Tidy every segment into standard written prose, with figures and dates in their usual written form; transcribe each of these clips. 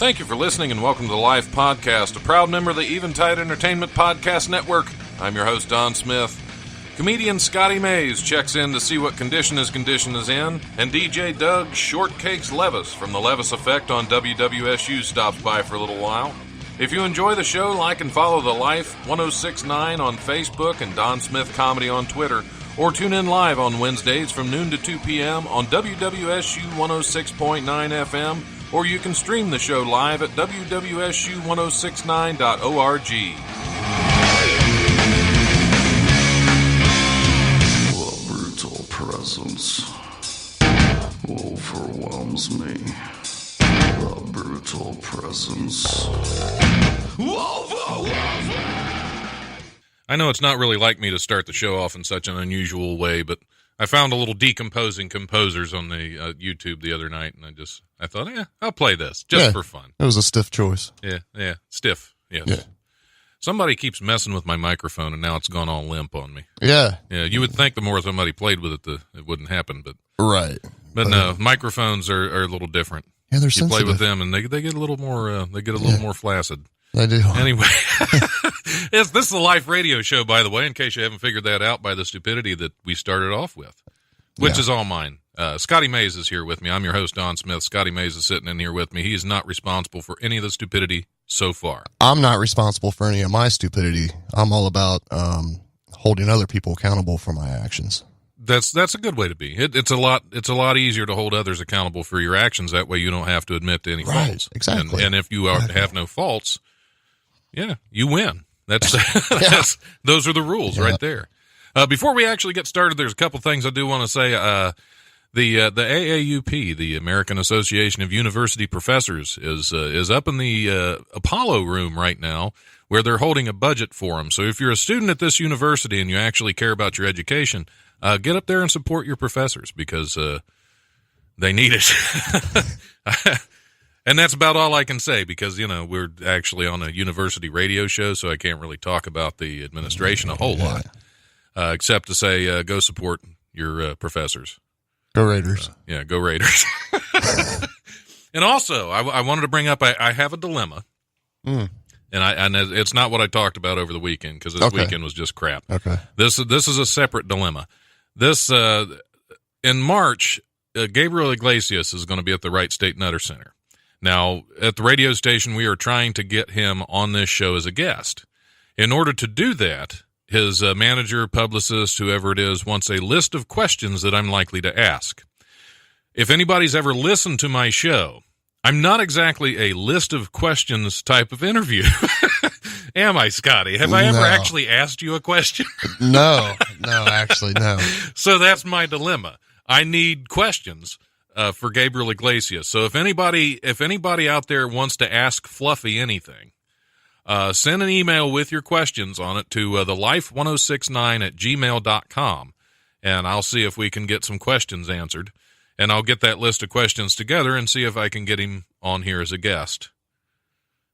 Thank you for listening and welcome to the Life Podcast, a proud member of the Eventide Entertainment Podcast Network. I'm your host, Don Smith. Comedian Scotty Mays checks in to see what condition his condition is in, and DJ Doug Shortcakes Levis from the Levis Effect on WWSU stops by for a little while. If you enjoy the show, like and follow The Life 1069 on Facebook and Don Smith Comedy on Twitter, or tune in live on Wednesdays from noon to 2 p.m. on WWSU 106.9 FM, or you can stream the show live at wwsu1069.org. The brutal presence overwhelms me. The brutal presence overwhelms me. I know it's not really like me to start the show off in such an unusual way, but I found a little decomposing composers on the YouTube the other night, and I thought, I'll play this just for fun. It was a stiff choice. Yeah, stiff. Yes. Yeah. Somebody keeps messing with my microphone, and now it's gone all limp on me. Yeah. Yeah, you would think the more somebody played with it, it wouldn't happen, but right. But no, microphones are a little different. Yeah, they're you sensitive. play with them, and they get a little more more flaccid. They do. Anyway, this is a live radio show, by the way, in case you haven't figured that out by the stupidity that we started off with, which is all mine. Scotty Mays is here with me. I'm your host, Don Smith. Scotty Mays is sitting in here with me. He is not responsible for any of the stupidity so far. I'm not responsible for any of my stupidity. I'm all about holding other people accountable for my actions. That's a good way to be. It's a lot easier to hold others accountable for your actions. That way you don't have to admit to any faults. Exactly. And if you have no faults, you win. Those are the rules right there. Before we actually get started, there's a couple things I do want to say. The AAUP, the American Association of University Professors, is up in the Apollo room right now, where they're holding a budget forum. So if you're a student at this university and you actually care about your education, get up there and support your professors because they need it. And that's about all I can say because, we're actually on a university radio show, so I can't really talk about the administration a whole lot, except to say go support your professors. Go Raiders. Go Raiders. And also, I wanted to bring up, I have a dilemma. And it's not what I talked about over the weekend because this weekend was just crap. Okay. This is a separate dilemma. This in March, Gabriel Iglesias is going to be at the Wright State Nutter Center. Now, at the radio station, we are trying to get him on this show as a guest. In order to do that, his manager, publicist, whoever it is, wants a list of questions that I'm likely to ask. If anybody's ever listened to my show, I'm not exactly a list of questions type of interview. Am I, Scotty? Have I ever actually asked you a question? No, actually, no. So that's my dilemma. I need questions for Gabriel Iglesias. So if anybody out there wants to ask Fluffy anything, send an email with your questions on it to thelife1069@gmail.com, and I'll see if we can get some questions answered. And I'll get that list of questions together and see if I can get him on here as a guest.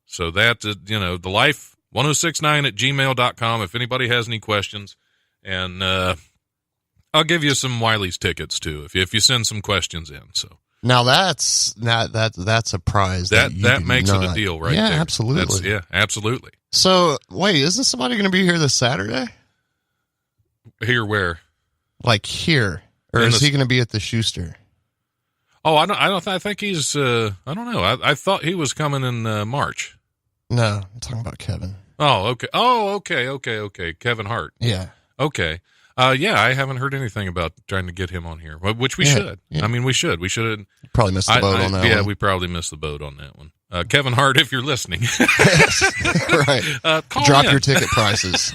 So that, thelife1069@gmail.com if anybody has any questions. And I'll give you some Wiley's tickets, too, if you send some questions in. So now that's a prize. That makes it a deal right there. Absolutely. Absolutely. So, wait, isn't somebody going to be here this Saturday? Here where? Like here. Or is he going to be at the Schuster? Oh, I think he's, I don't know. I thought he was coming in March. No, I'm talking about Kevin. Oh, okay. Kevin Hart. Yeah. Okay. I haven't heard anything about trying to get him on here, which we should. Yeah. I mean, we should. We should. Probably missed the boat on that one. Yeah, we probably missed the boat on that one. Kevin Hart, if you're listening. Right. Drop your ticket prices.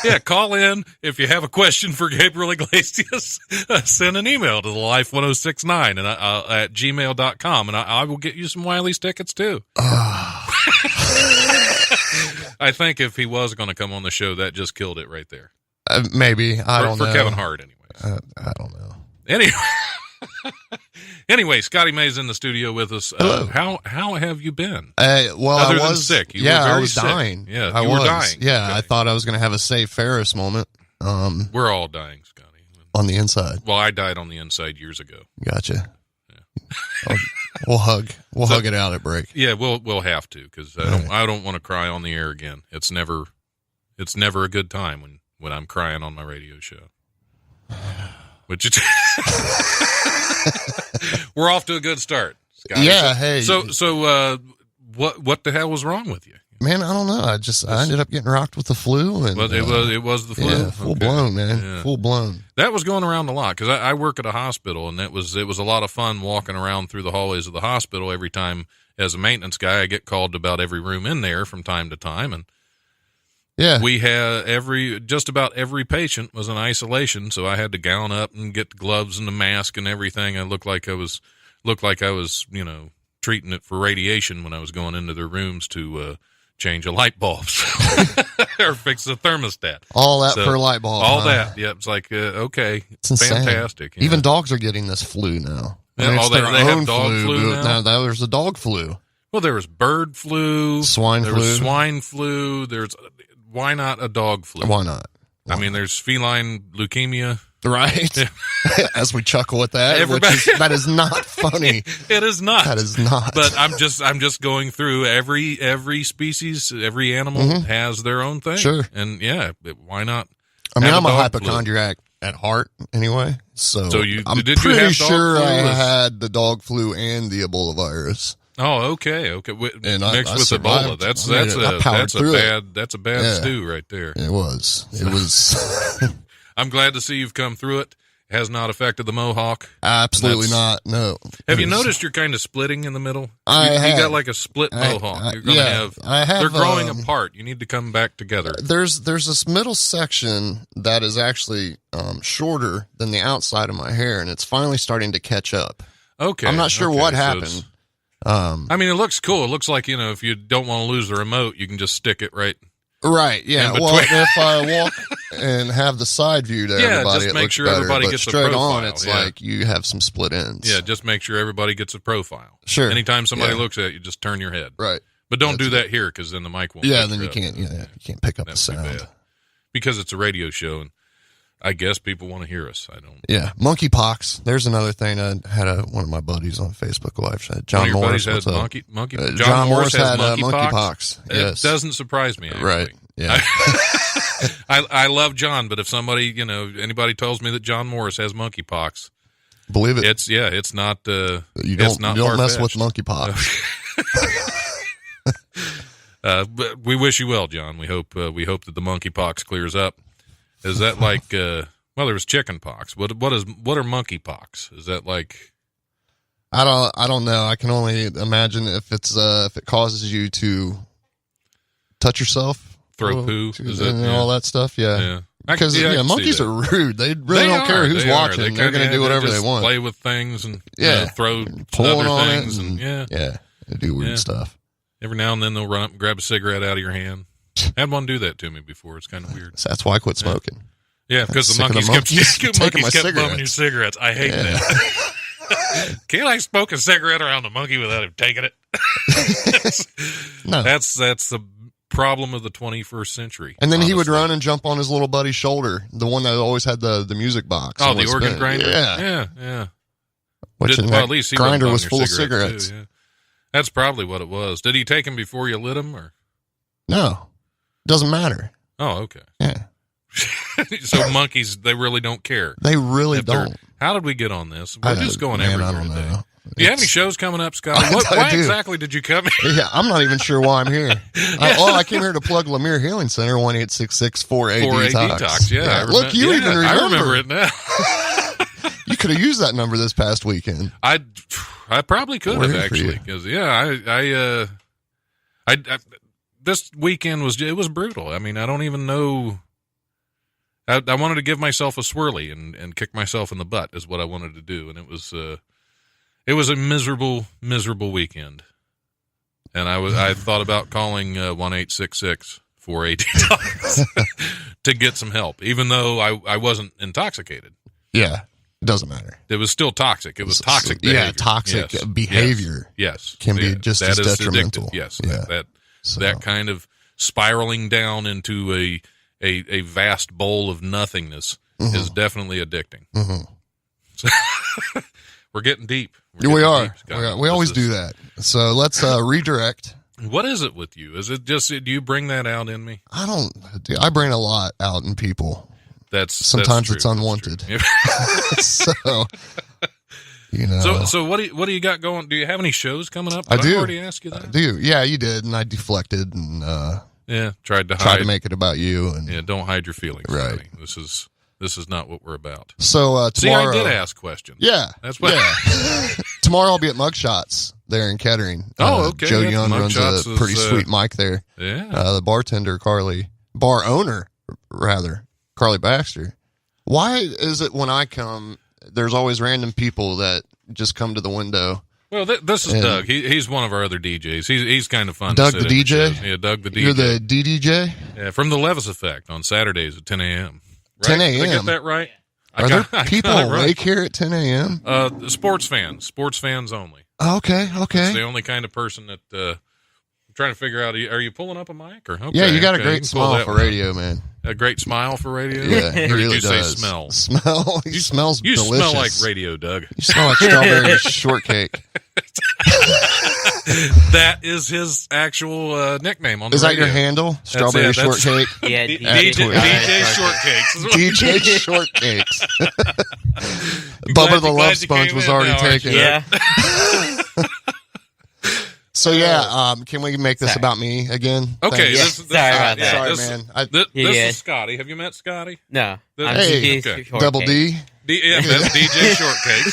Yeah, call in. If you have a question for Gabriel Iglesias, send an email to thelife1069 and at gmail.com, and I will get you some Wiley's tickets, too. I think if he was going to come on the show, that just killed it right there. Maybe. I don't know. For Kevin Hart, anyways. I don't know. Anyway, Scotty May's in the studio with us. How have you been? Well, Other I was than sick. I was dying. Yeah, I was dying. Yeah, okay. I thought I was going to have a Save Ferris moment. We're all dying, Scotty. On the inside. Well, I died on the inside years ago. Gotcha. Yeah. We'll hug it out at break. Yeah, we'll have to, because I don't want to cry on the air again. It's never a good time when I'm crying on my radio show. Which we're off to a good start, Scott. Yeah. Hey. So what the hell was wrong with you? Man, I don't know. I ended up getting rocked with the flu, and it was the flu. Yeah, full blown, man. Yeah. Full blown. That was going around a lot, because I work at a hospital, and it was a lot of fun walking around through the hallways of the hospital. Every time, as a maintenance guy, I get called to about every room in there from time to time, and yeah, we had just about every patient was in isolation, so I had to gown up and get the gloves and the mask and everything. I looked like I was treating it for radiation when I was going into their rooms to change a light bulb or fix a thermostat. All that for a light bulb. All that. Yeah. It's like, okay. It's fantastic. Even dogs are getting this flu now. Yeah, they have dog flu now? No, there's a dog flu. Well, there was bird flu. Swine flu. Why not a dog flu? Why not? I mean, there's feline leukemia. Right. Yeah. As we chuckle at that, that is not funny. It is not. That is not. But I'm just going through every species, every animal has their own thing. Sure. And yeah, why not? I mean, I'm a hypochondriac at heart anyway. So I'm pretty sure I had the dog flu and the Ebola virus. Oh, okay. And mixed with Ebola. That's a bad stew right there. It was. I'm glad to see you've come through it. It has not affected the mohawk. Absolutely not. No. Have you noticed you're kind of splitting in the middle? You got like a split mohawk. You're going to have. They're growing apart. You need to come back together. There's this middle section that is actually shorter than the outside of my hair, and it's finally starting to catch up. Okay. I'm not sure what happened. I mean, it looks cool. It looks like, if you don't want to lose the remote, you can just stick it right. Right, yeah. Well, if I walk and have the side view to everybody, just it make looks sure better. everybody But gets straight a profile. on, it's like you have some split ends. Yeah, just make sure everybody gets a profile. Sure. Anytime somebody looks at you, just turn your head. Right. But don't do that here, because then the mic won't. Yeah, then you can't. Yeah, you can't pick up the sound because it's a radio show, and I guess people want to hear us. I don't. Yeah, monkeypox. There's another thing. I had one of my buddies on Facebook Live. John Morris has monkey. John Morris has monkeypox. Yes. It doesn't surprise me. Actually. Right. Yeah. I love John, but if somebody, anybody tells me that John Morris has monkeypox, believe it. It's not. You don't mess with monkeypox. But we wish you well, John. We hope that the monkeypox clears up. Is that like? There was chicken pox. What are monkeypox? Is that like? I don't know. I can only imagine if it causes you to touch yourself, throw poo, and all that stuff. Yeah. Because monkeys are rude. They really don't care who's watching. They're going to do whatever they want. Play with things and throw pulling other on things and they do weird stuff. Every now and then they'll run up and grab a cigarette out of your hand. I had one do that to me before. It's kind of weird. So that's why I quit smoking. Yeah, because the monkeys kept bumming your cigarettes. I hate that. Can't I smoke a cigarette around a monkey without him taking it? No. That's the problem of the 21st century. And then he would run and jump on his little buddy's shoulder, the one that always had the music box. Oh, the organ grinder? Yeah. At least he grinder was full of cigarettes. Too, yeah. That's probably what it was. Did he take him before you lit him? Or? No. Doesn't matter. Oh, okay. Yeah. So monkeys, they really don't care. They really don't. How did we get on this? We're just going everywhere. I don't know. Do you have any shows coming up, Scott? Why exactly did you come here? Yeah, I'm not even sure why I'm here. I came here to plug Lemire Healing Center, 1-866-4AD-TOX. Yeah. Look, you even remember. I remember it now. You could have used that number this past weekend. I probably could have, actually. Because, this weekend was brutal. I mean, I don't even know. I wanted to give myself a swirly and kick myself in the butt is what I wanted to do. And it was a miserable, miserable weekend. And I thought about calling 1-866-4AD-TOX to get some help, even though I wasn't intoxicated. Yeah. It doesn't matter. It was still toxic. It was toxic behavior. Yeah, toxic behavior. Yes. Can be just as detrimental. Addictive. Yes. That kind of spiraling down into a vast bowl of nothingness is definitely addicting. Mm-hmm. So, We're getting deep. We are. We always do that. So let's redirect. What is it with you? Is it just, do you bring that out in me? I bring a lot out in people. Sometimes it's unwanted. So, So what do you got going? Do you have any shows coming up? I do. I already asked you that. I do. Yeah, you did, and I deflected and tried to make it about you. And don't hide your feelings. Right. Buddy. This is not what we're about. So tomorrow, I did ask questions. Yeah, that's what. Yeah. Tomorrow I'll be at Mugshots there in Kettering. Okay. Joe Young runs a pretty sweet mic there. Yeah. The bartender bar owner Carly Baxter. Why is it when I come, there's always random people that just come to the window? Well, this is Doug. He's one of our other DJs. He's kind of fun. Doug the DJ? Yeah, Doug the DJ. You're the DDJ? Yeah, from the Levis Effect on Saturdays at 10 a.m. Right? 10 a.m.? Did I get that right? Are there people awake here at 10 a.m.? Sports fans only. Okay. It's the only kind of person that I'm trying to figure out. Are you pulling up a mic? Or yeah, you got a great smile for radio, man. A great smile for radio? Yeah, he really does. Say smell? You smells delicious. You smell like radio, Doug. You smell like strawberry shortcake. That is his actual nickname on the radio. Is that your handle? Strawberry shortcake? Yeah, DJ Shortcakes. DJ Shortcakes. Bubba the Love Sponge was already taken. Yeah. So can we make this about me again? Okay, Sorry about that. Sorry, man. This is Scotty. Have you met Scotty? No. Hey, Double D. That's DJ Shortcakes.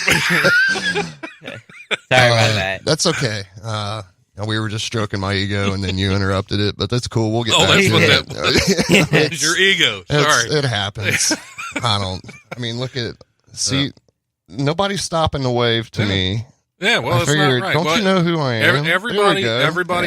Sorry about that. That's okay. We were just stroking my ego, and then you interrupted it, but that's cool. We'll get back that's to what it. It's your ego. Sorry. It happens. Look at it. See, nobody's stopping to wave to me. Yeah, well, it's not right. Don't you know who I am? Everybody's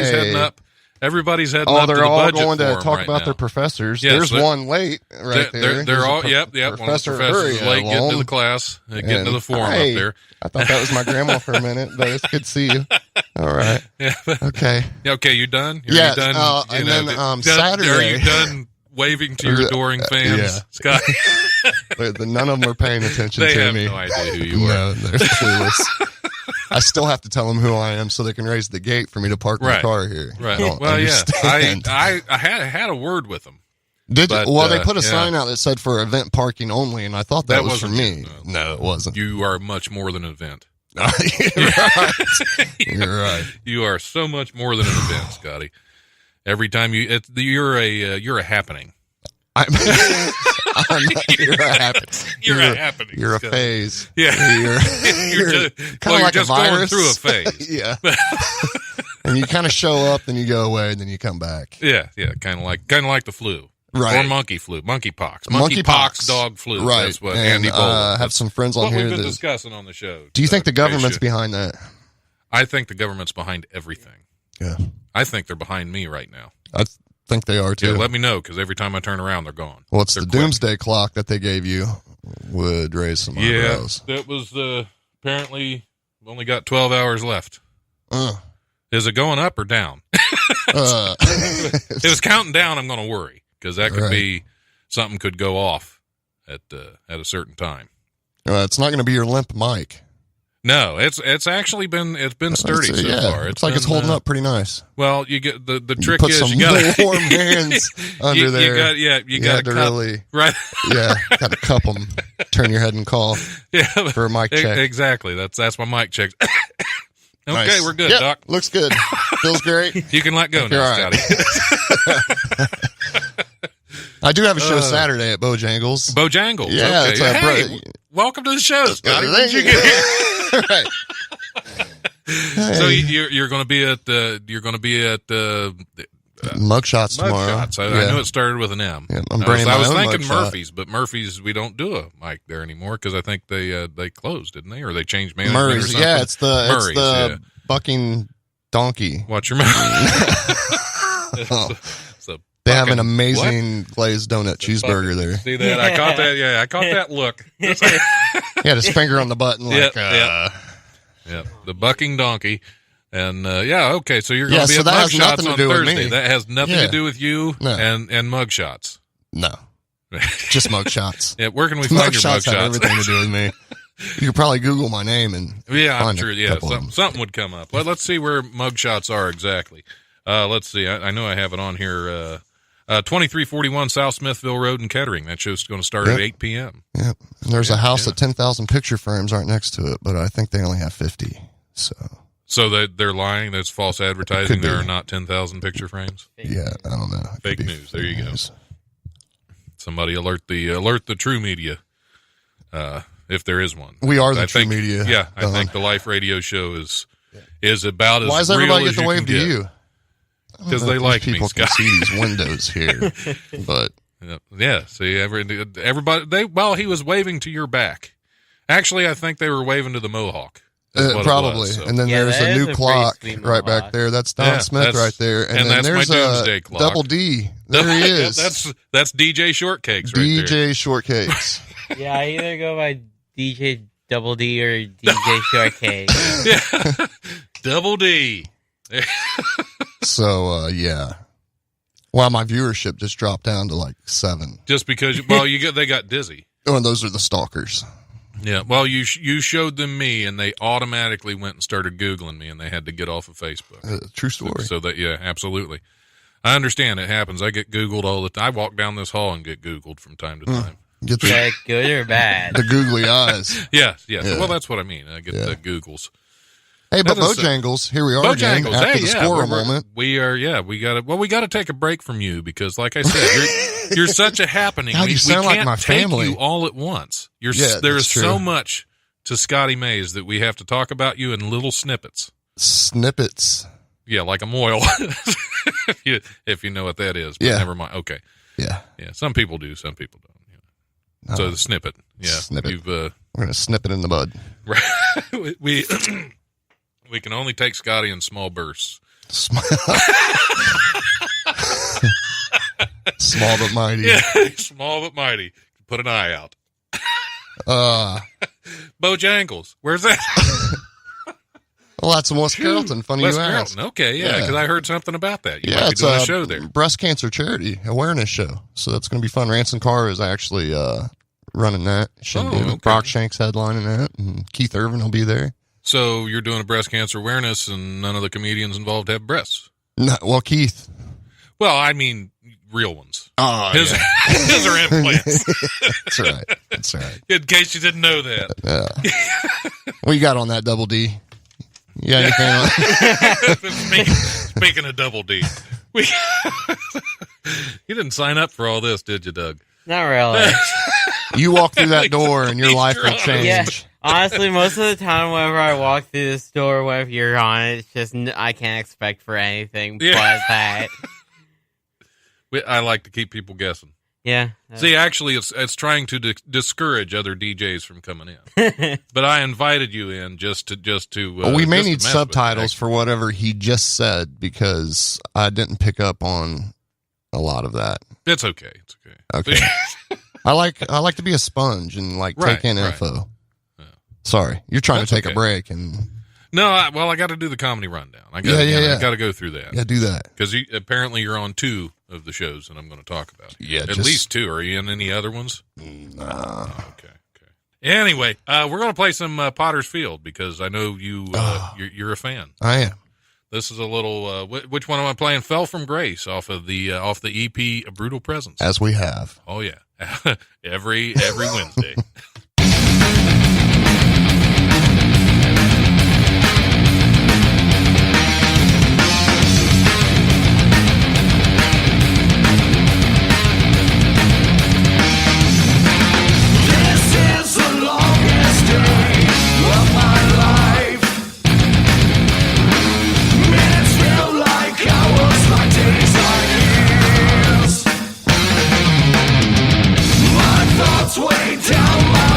heading up. Everybody's heading up. They're all going to talk about their professors. Yes, there's one late right there. They're all, yep. One of the professors late getting to the class, getting to the forum up there. I thought that was my grandma for a minute, but it's good to see you. All right. Yeah. Okay. Okay, you done? Yeah. Done, and then Saturday. Are you done waving to your adoring fans, yeah. Scott? None of them are paying attention they to have me. No idea who you are. No, they're clueless. I still have to tell them who I am so they can raise the gate for me to park my car here. Right. Well, understand. I had a word with them. Did you? Well, they put a sign out that said for event parking only, and I thought that was for me. No, it wasn't. You are much more than an event. You're right. You're right. You are so much more than an event, Scotty. Every time you're a happening. You're a happening. You're a happening. You're a phase. Yeah. You're just going through a phase. Yeah. And you kind of show up, then you go away, and then you come back. Yeah. Kind of like the flu. Right. Or monkey flu, monkeypox. Monkeypox, dog flu. Right. That's what and, Andy Bowl. Have some friends on what here we've been discussing on the show. Do you think the government's behind that? I think the government's behind everything. Yeah. I think they're behind me right now. I think they are too. Yeah, let me know, because every time I turn around, they're gone. Well, it's the doomsday clock that they gave you would raise some eyebrows. Yeah, that was apparently only got 12 hours left. Is it going up or down? If it's counting down, I'm going to worry, because that could be something could go off at a certain time. It's not going to be your limp mic. No, it's actually been sturdy so far. It's like it's holding up pretty nice. Well, you get the trick is some you got warm hands under there. You got to really right. Yeah, got to cup them. Turn your head and call. Yeah, for a mic check. Exactly. That's my mic check. Okay, nice. We're good, yep, Doc. Looks good. Feels great. You can let go now, Scotty. I do have a show Saturday at Bojangles. Bojangles. Yeah. Okay. Welcome to the show, Scotty. When did you get here? Right. So you're going to be at Mugshots tomorrow. Mugshots. I knew it started with an M. Yeah, I was thinking Murphy's, but Murphy's we don't do a mic there anymore because I think they closed, didn't they, or they changed management? Murray's, or something? Yeah, it's the bucking donkey. Watch your mouth. They have an amazing glazed donut cheeseburger there. See that? I caught that. Yeah, I caught that look. He had his finger on the button. Yeah, the bucking donkey. And, okay, so you're going to be at Mugshots on Thursday. That has nothing to do with you and Mugshots. No. Just Mugshots. Yeah, where can we find your Mugshots? Have everything to do with me. You could probably Google my name and Yeah, I'm find sure. a Yeah, couple of them. something would come up. Let's see where mugshots are exactly. Let's see. I know I have it on here. 2341 South Smithville Road in Kettering. That show's going to start at 8 p.m. Yeah. And there's a house that 10,000 picture frames aren't next to it, but I think they only have 50. So they're lying. That's false advertising. Could be. There are not 10,000 picture frames. Yeah, I don't know. It Fake could be news. There you go. news. Somebody alert the true media, if there is one. We are the I true think, media. Yeah, I Don. think the Life Radio Show is about as Why does real everybody as get to wave to get. you? Because they like me, people Scott. can see these windows here, but Yeah, see, everybody. He was waving to your back. Actually, I think they were waving to the Mohawk. That's what it probably. was, so. And then Yeah, there's that a is new a pretty clock sweet right back Mohawk. there. That's Don Yeah, Smith that's- right there, and then that's my there's doomsday a clock. Double D. There he is. That's DJ Shortcakes right there. DJ Shortcakes. Yeah, I either go by DJ Double D or DJ Shortcake. Yeah, Double D. So yeah. Wow, my viewership just dropped down to like 7. Just because, they got dizzy. Oh, and those are the stalkers. Yeah, well, you showed them me, and they automatically went and started Googling me, and they had to get off of Facebook. True story. So that, yeah, absolutely. I understand it happens. I get Googled all the time. I walk down this hall and get Googled from time to time. Get Is that good or bad? the googly eyes. Yes. Yeah. Well, that's what I mean. I get the Googles. Hey, but That is- Bojangles, here we are again Bojangles, after hey, the yeah, squirrel we're- moment. we got to take a break from you because, like I said, you're such a happening. God, you sound like can't my take family. you all at once. Yeah, there's that's true. so much to Scotty Mays that we have to talk about you in little snippets. Snippets. Yeah, like a moil, if you know what that is. But Yeah. never mind. Okay. Yeah. Yeah, some people do, some people don't. No. So the snippet. Yeah. Snippet. You've, We're going to snip it in the bud. we we can only take Scotty in small bursts. Small but mighty. Yeah, small but mighty. Put an eye out. Bojangles. Where's that? Well, that's in West Carrollton. Funny West you asked. Carrollton. Okay, yeah, Yeah. because I heard something about that. You Yeah, might be it's doing a show there. breast cancer charity awareness show. So that's going to be fun. Ransom Carr is actually running that. okay. Brock Shank's headlining that, and Keith Irvin will be there. So you're doing a breast cancer awareness, and none of the comedians involved have breasts. No, well, Keith. Well, I mean, real ones. Oh, His, his are implants. That's right. That's right. In case you didn't know that. What you got on that Double D? You got anything on? Speaking of Double D, you didn't sign up for all this, did you, Doug? Not really. You walk through that door and your He's life will drunk. change. Yeah, honestly, most of the time, whenever I walk through the store, whenever you're on it, it's just I can't expect for anything but that. I like to keep people guessing. Yeah. See, actually, it's trying to discourage other DJs from coming in. But I invited you in just to. Well, we may just to need mess with subtitles you. for whatever he just said because I didn't pick up on a lot of that. It's okay. It's okay. Okay. I like to be a sponge and like Right, take in right. info. Sorry, you're trying That's to take okay. a break and No, I got to do the comedy rundown. I got Yeah. got to go through that. yeah, do that. Because apparently you're on 2 of the shows that I'm going to talk about. Yeah, At just- least 2. Are you in any other ones? Nah. Okay. Anyway, we're going to play some Potter's Field because I know you're a fan. I am. This is a little. Which one am I playing? Fell from Grace off the EP Brutal Presence. As we have. Oh yeah, every Wednesday. This is the longest day of my life. Minutes feel like hours, like days, like years. My thoughts weigh down my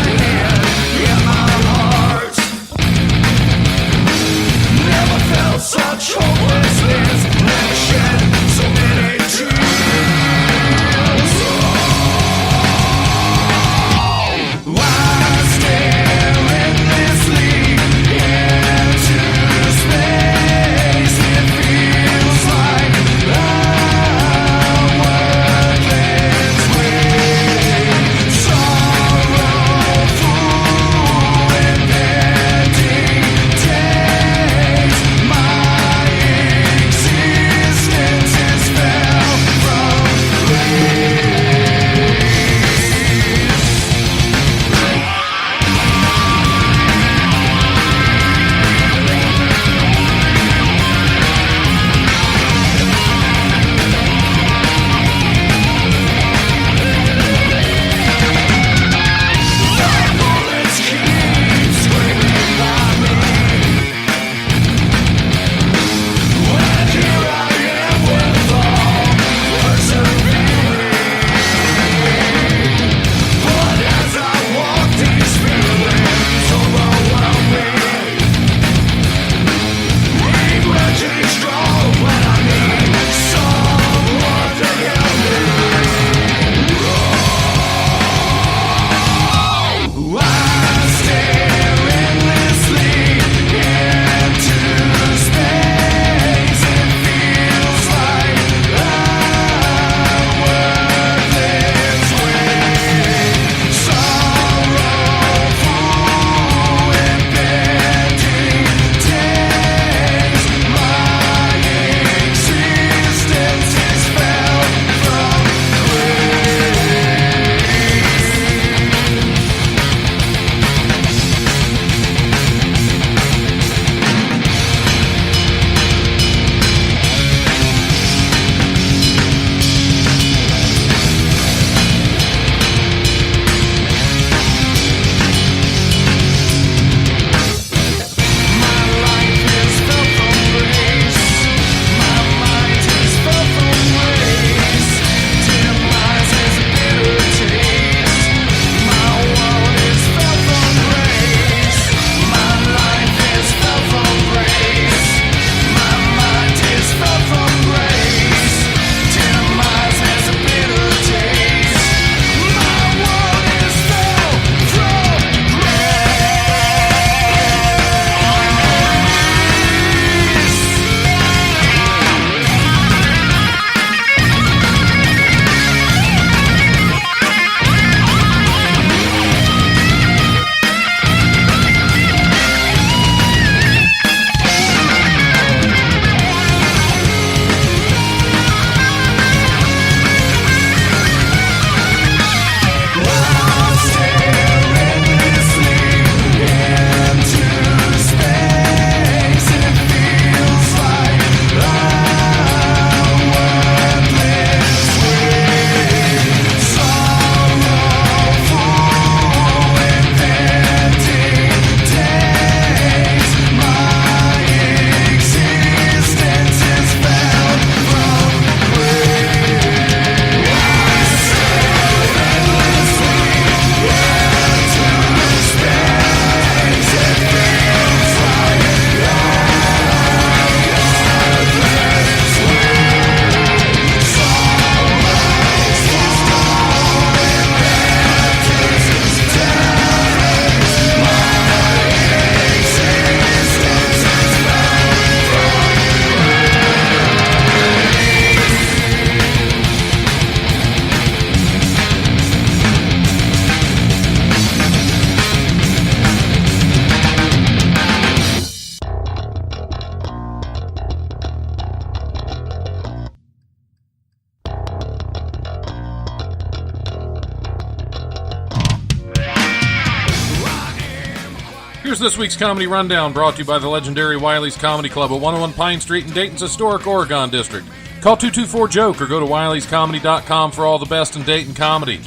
Here's this week's Comedy Rundown, brought to you by the legendary Wiley's Comedy Club at 101 Pine Street in Dayton's historic Oregon District. Call 224-JOKE or go to wileyscomedy.com for all the best in Dayton comedy.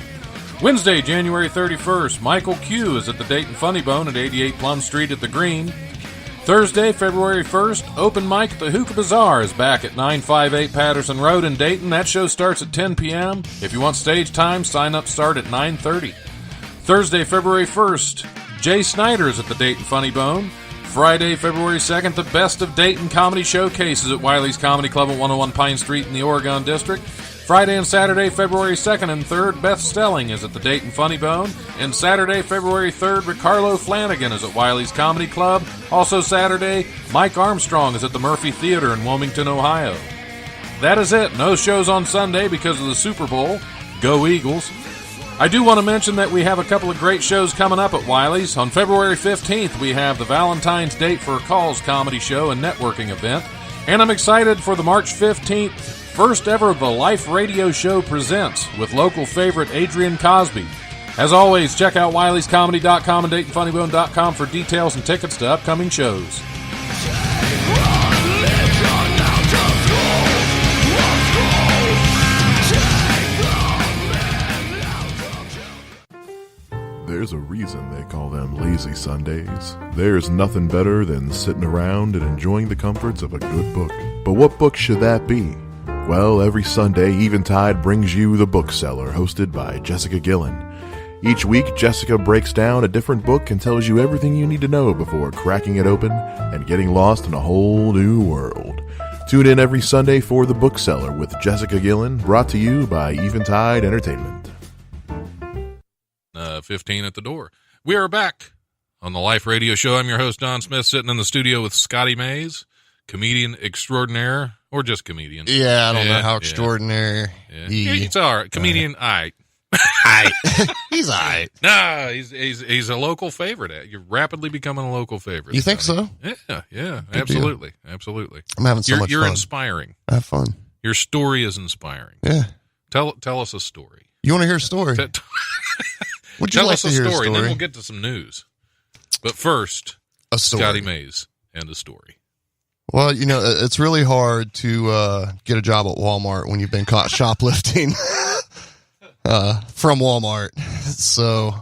Wednesday, January 31st, Michael Q is at the Dayton Funny Bone at 88 Plum Street at the Green. Thursday, February 1st, Open Mic at the Hookah Bazaar is back at 958 Patterson Road in Dayton. That show starts at 10 p.m. If you want stage time, sign-ups start at 9:30. Thursday, February 1st, Jay Snyder is at the Dayton Funny Bone. Friday, February 2nd, the Best of Dayton Comedy Showcases at Wiley's Comedy Club at 101 Pine Street in the Oregon District. Friday and Saturday, February 2nd and 3rd, Beth Stelling is at the Dayton Funny Bone. And Saturday, February 3rd, Ricardo Flanagan is at Wiley's Comedy Club. Also Saturday, Mike Armstrong is at the Murphy Theater in Wilmington, Ohio. That is it. No shows on Sunday because of the Super Bowl. Go Eagles. I do want to mention that we have a couple of great shows coming up at Wiley's. On February 15th, we have the Valentine's Date for Calls comedy show and networking event. And I'm excited for the March 15th, first ever The Life Radio Show Presents with local favorite Adrian Cosby. As always, check out wileyscomedy.com and DaytonFunnyBone.com for details and tickets to upcoming shows. There's a reason they call them lazy Sundays. There's nothing better than sitting around and enjoying the comforts of a good book. But what book should that be? Well, every Sunday, Eventide brings you The Bookseller, hosted by Jessica Gillen. Each week, Jessica breaks down a different book and tells you everything you need to know before cracking it open and getting lost in a whole new world. Tune in every Sunday for The Bookseller with Jessica Gillen, brought to you by Eventide Entertainment. 15 at the door. We are back on the Life Radio Show. I'm your host, Don Smith, sitting in the studio with Scotty Mays, comedian extraordinaire, or just comedian. Yeah, I don't know how extraordinary. It's all right. Comedian, all right. He's all right. No, he's a local favorite. You're rapidly becoming a local favorite. You think so? Yeah, absolutely. Absolutely. I'm having so much fun. You're inspiring. I have fun. Your story is inspiring. Yeah. Tell us a story. You want to hear a story? Would you Tell like us to a hear story, and then we'll get to some news. But first, a story. Scotty Mays and a story. Well, you know, it's really hard to get a job at Walmart when you've been caught shoplifting from Walmart. So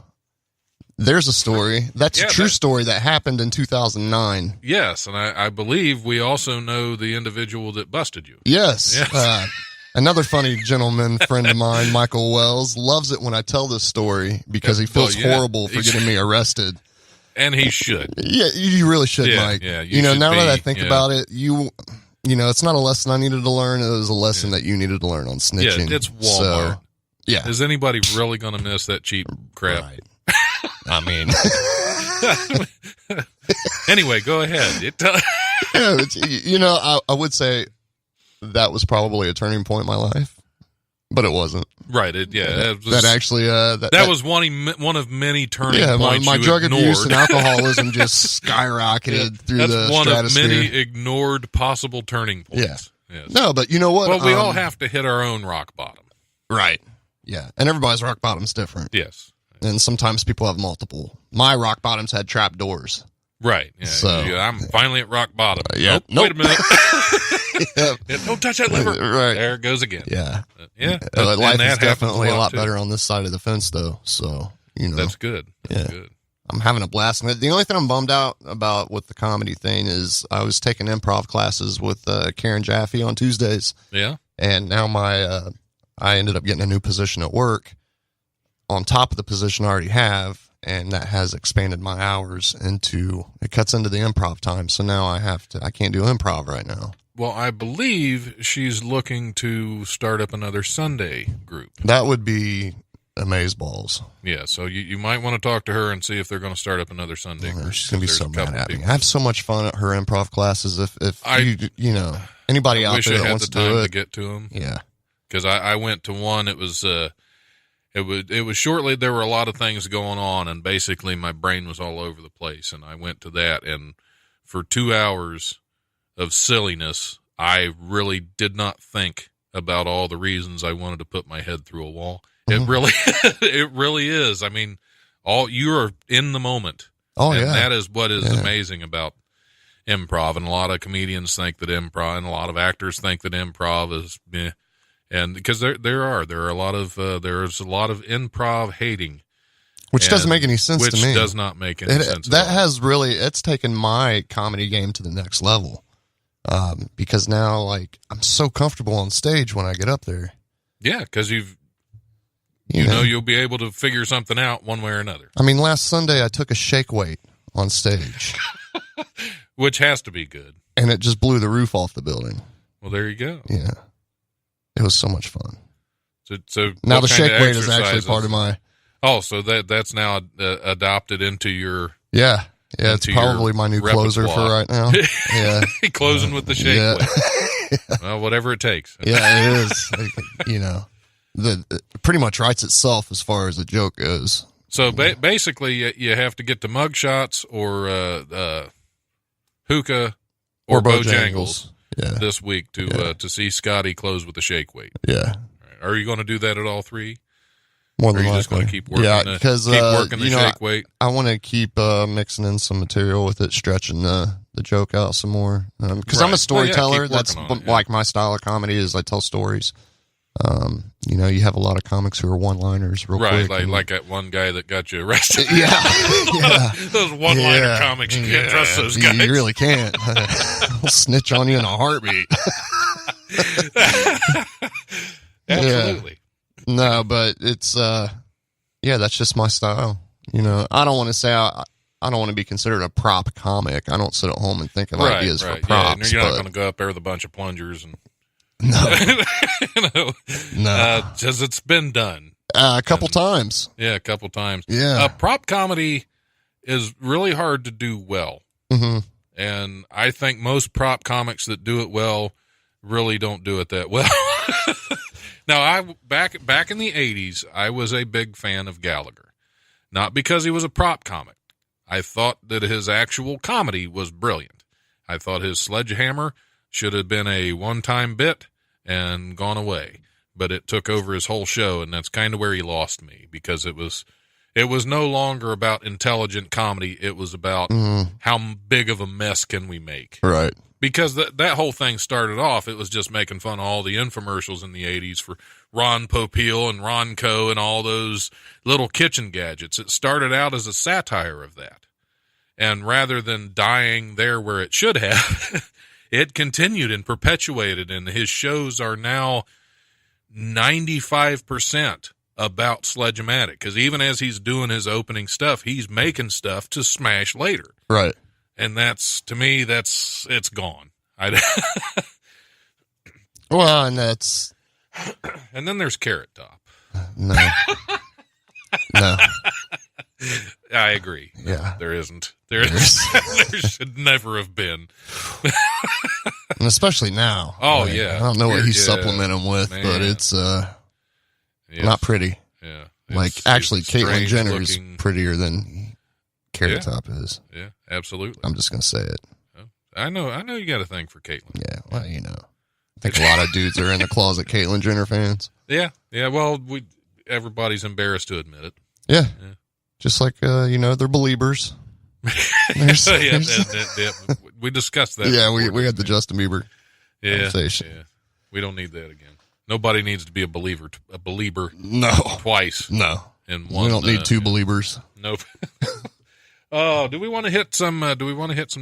there's a story. That's a true story that happened in 2009. Yes, and I believe we also know the individual that busted you. Yes. Another funny gentleman friend of mine, Michael Wells, loves it when I tell this story because he feels horrible for getting me arrested. And he should. Yeah, you really should, Mike. Yeah, you know, now that I think about it, you know, it's not a lesson I needed to learn. It was a lesson that you needed to learn on snitching. Yeah, it's Walmart. So, yeah. Is anybody really going to miss that cheap crap? Right. I mean. Anyway, go ahead. Yeah, you know, I would say that was probably a turning point in my life, but it wasn't. Right. That was one of many turning points. My drug ignored. abuse and alcoholism just skyrocketed through the stratosphere. That's one of many ignored possible turning points. Yeah. Yes. No, but you know what? Well, we all have to hit our own rock bottom. Right. Yeah. And everybody's rock bottom's different. Yes. And sometimes people have multiple. My rock bottoms had trap doors. Right. Yeah. So I'm finally at rock bottom. Yeah. Wait a minute. Don't touch that lever. Right. There it goes again. Yeah. Yeah. Life is definitely a lot better on this side of the fence, though. So, you know. That's good. That's good. I'm having a blast. The only thing I'm bummed out about with the comedy thing is I was taking improv classes with Karen Jaffe on Tuesdays. Yeah. And now I ended up getting a new position at work on top of the position I already have. And that has expanded my hours it cuts into the improv time. So now I can't do improv right now. Well, I believe she's looking to start up another Sunday group. That would be amazeballs. Yeah, so you might want to talk to her and see if they're going to start up another Sunday group. She's going to be so mad at me. I have so much fun at her improv classes. If you know, anybody out there that wants to do it. To get to them. Yeah. Because I went to one, it was shortly, there were a lot of things going on, and basically my brain was all over the place, and I went to that, and for 2 hours of silliness, I really did not think about all the reasons I wanted to put my head through a wall. It really is. I mean, you're in the moment. Oh, and yeah. that is what is amazing about improv. And a lot of comedians think that improv, and a lot of actors think that improv is meh. And because there are a lot of there's a lot of improv hating, Which doesn't make any sense to me. Which does not make any sense. That has really, it's taken my comedy game to the next level. Because now, like, I'm so comfortable on stage when I get up there. Yeah, because you know you'll be able to figure something out one way or another. I mean, last Sunday I took a shake weight on stage. Which has to be good. And it just blew the roof off the building. Well, there you go. Yeah. It was so much fun. So now the shake weight is actually part of my... Oh, so that's now adopted into your... Yeah. Yeah, it's probably my new closer for right now. Yeah. Closing with the shake weight. Well, whatever it takes. Yeah, it is. You know, it pretty much writes itself as far as the joke goes. So basically, you have to get the mug shots or hookah or Bojangles this week to see Scotty close with the shake weight. Yeah. Are you going to do that at all three? More than likely. Are you just going to keep working because keep working the shake weight? I want to keep mixing in some material with it, stretching the joke out some more. Because I'm a storyteller. That's like my style of comedy is I tell stories. You know, you have a lot of comics who are one-liners real quick. Right, like that one guy that got you arrested. Yeah. Those one-liner comics, you can't trust those guys. You really can't. I'll snitch on you in a heartbeat. Absolutely. No, but it's, that's just my style. You know, I don't want to say I don't want to be considered a prop comic. I don't sit at home and think of ideas for props. Yeah, you're not going to go up there with a bunch of plungers and... No. No. Because it's been done. A couple times. Yeah, a couple times. Yeah. Prop comedy is really hard to do well. Mm-hmm. And I think most prop comics that do it well really don't do it that well. Now, back in the 80s, I was a big fan of Gallagher. Not because he was a prop comic. I thought that his actual comedy was brilliant. I thought his sledgehammer should have been a one-time bit and gone away. But it took over his whole show, and that's kind of where he lost me, because it was no longer about intelligent comedy. It was about how big of a mess can we make. Right. Because that whole thing started off, it was just making fun of all the infomercials in the 80s for Ron Popeil and Ronco and all those little kitchen gadgets. It started out as a satire of that. And rather than dying there where it should have, it continued and perpetuated, and his shows are now 95% about Sledge-O-Matic, because even as he's doing his opening stuff, he's making stuff to smash later. Right. And that's, to me, it's gone. Well, and that's... And then there's Carrot Top. No. No. I agree. No, yeah. There isn't. There should never have been. And especially now. Oh, like, yeah. I don't know what he's supplementing with, man. but it's not pretty. Yeah. Like, actually, Caitlyn Jenner is looking... prettier than Carrot Top is. Yeah, absolutely. I'm just going to say it. I know you got a thing for Caitlyn. Yeah, well, you know. I think a lot of dudes are in the closet Caitlyn Jenner fans. Yeah, well, everybody's embarrassed to admit it. Yeah. Just like, they're believers. Yeah, we discussed that. Yeah, we had the Justin Bieber conversation. Yeah. We don't need that again. Nobody needs to be a believer no. twice. No. In one, we don't need two believers. Nope. Oh, do we want to hit some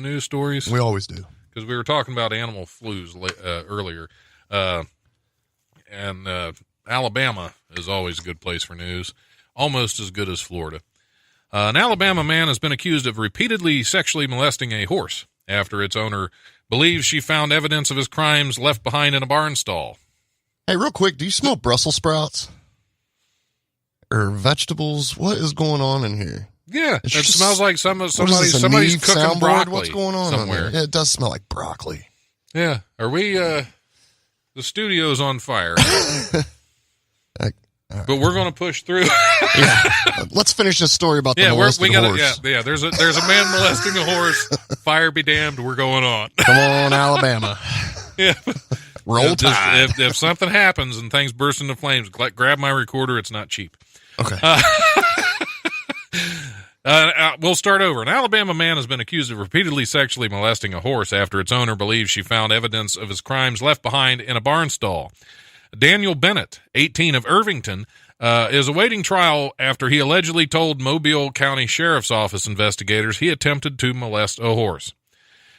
news stories? We always do. Because we were talking about animal flus earlier. And Alabama is always a good place for news. Almost as good as Florida. An Alabama man has been accused of repeatedly sexually molesting a horse after its owner believes she found evidence of his crimes left behind in a barn stall. Hey, real quick, do you smell Brussels sprouts? Or vegetables? What is going on in here? Yeah, it smells like somebody's cooking soundboard? broccoli. What's going on somewhere? Yeah, it does smell like broccoli. Yeah, are we? The studio's on fire, but we're going to push through. Yeah, let's finish this story about the molested horse. Yeah. There's a man molesting a horse. Fire be damned. We're going on. Come on, Alabama. Yeah. Roll Tide. If something happens and things burst into flames, grab my recorder. It's not cheap. Okay. We'll start over. An Alabama man has been accused of repeatedly sexually molesting a horse after its owner believes she found evidence of his crimes left behind in a barn stall. Daniel Bennett, 18 of Irvington, is awaiting trial after he allegedly told Mobile County Sheriff's Office investigators he attempted to molest a horse.